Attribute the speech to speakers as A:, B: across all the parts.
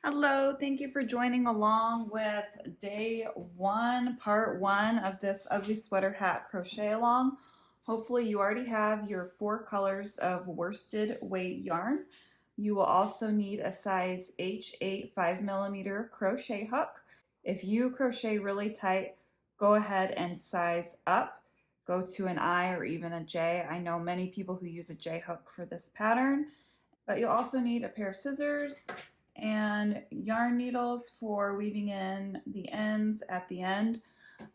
A: Hello, thank you for joining along with day one, part one of this ugly sweater hat crochet along. Hopefully you already have your 4 colors of worsted weight yarn. You will also need a size H8 5mm crochet hook. If you crochet really tight, go ahead and size up. Go to an I or even a J. I know many people who use a J hook for this pattern. But you'll also need a pair of scissors and yarn needles for weaving in the ends at the end.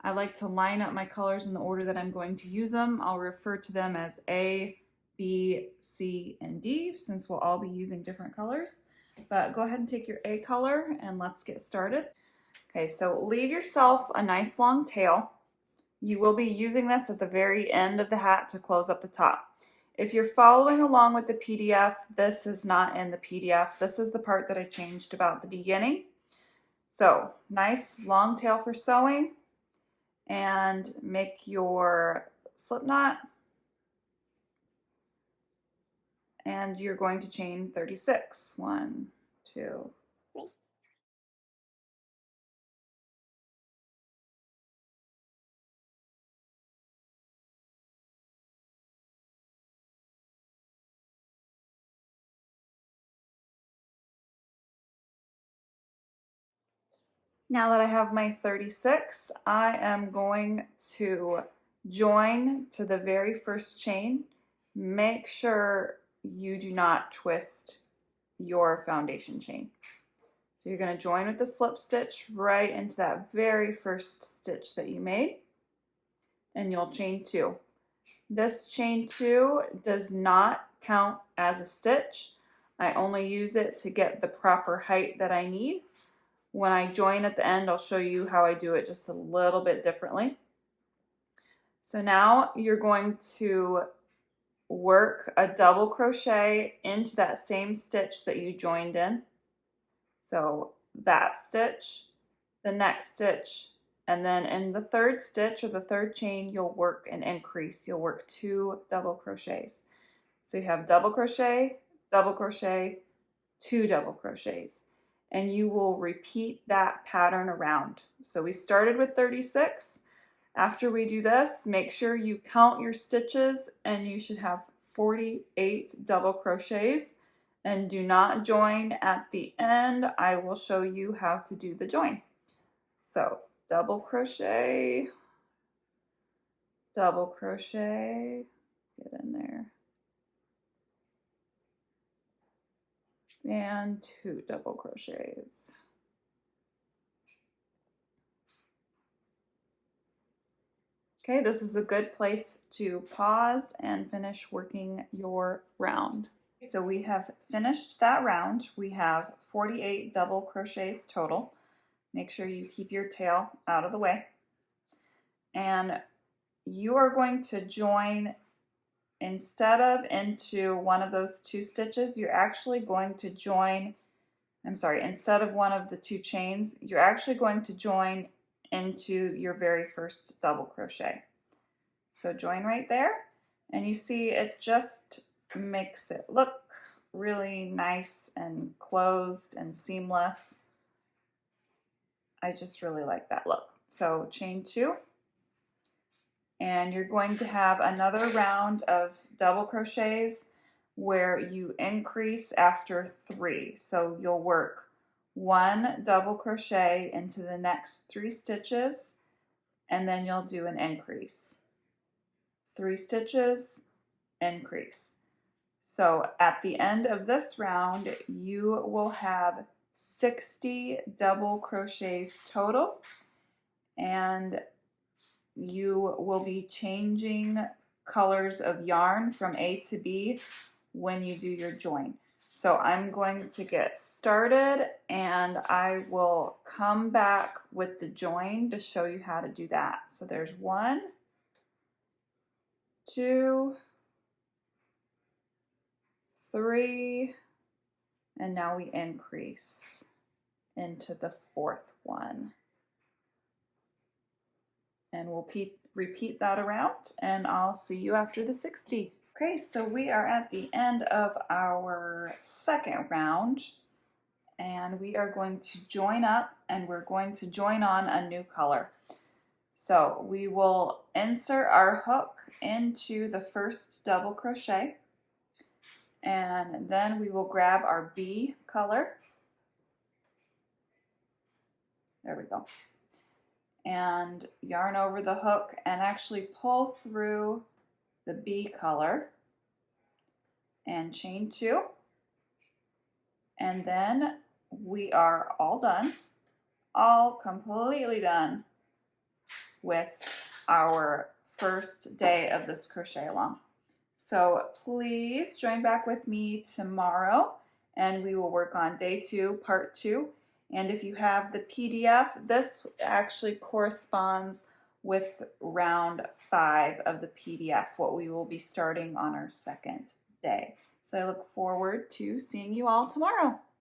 A: I like to line up my colors in the order that I'm going to use them. I'll refer to them as A, B, C, and D since we'll all be using different colors. But go ahead and take your A color and let's get started. Okay, so leave yourself a nice long tail. You will be using this at the very end of the hat to close up the top. If you're following along with the PDF, this is not in the PDF. This is the part that I changed about the beginning. So nice long tail for sewing, and make your slip knot, and you're going to chain 36. 1, 2, 3. Now that I have my 36, I am going to join to the very first chain. Make sure you do not twist your foundation chain. So you're going to join with the slip stitch right into that very first stitch that you made, and you'll chain 2. This chain 2 does not count as a stitch. I only use it to get the proper height that I need. When I join at the end, I'll show you how I do it just a little bit differently. So now you're going to work a double crochet into that same stitch that you joined in. So that stitch, the next stitch, and then in the third stitch or the third chain, you'll work an increase. You'll work 2 double crochets. So you have double crochet, 2 double crochets. And you will repeat that pattern around. So we started with 36. After we do this, make sure you count your stitches, and you should have 48 double crochets. And do not join at the end. I will show you how to do the join. So double crochet, get in there, and 2 double crochets. Okay, this is a good place to pause and finish working your round. So we have finished that round. We have 48 double crochets total. Make sure you keep your tail out of the way. And you are going to join, instead of into one of those 2 stitches, you're actually going to join, instead of one of the 2 chains, you're actually going to join into your very first double crochet. So join right there, and you see it just makes it look really nice and closed and seamless. I just really like that look. So chain 2, and you're going to have another round of double crochets where you increase after 3. So you'll work 1 double crochet into the next 3 stitches, and then you'll do an increase. 3 stitches, increase. So at the end of this round, you will have 60 double crochets total, and you will be changing colors of yarn from A to B when you do your join. So I'm going to get started, and I will come back with the join to show you how to do that. So there's 1, 2, 3, and now we increase into the 4th one. And we'll repeat that around, and I'll see you after the 60. Okay, so we are at the end of our second round, and we are going to join up and we're going to join on a new color. So we will insert our hook into the first double crochet, and then we will grab our B color. There we go. And yarn over the hook and actually pull through the B color and chain 2. And then we are all done, all completely done with our first day of this crochet along. So please join back with me tomorrow and we will work on day 2, part 2. And if you have the PDF, this actually corresponds with round 5 of the PDF, what we will be starting on our second day. So I look forward to seeing you all tomorrow.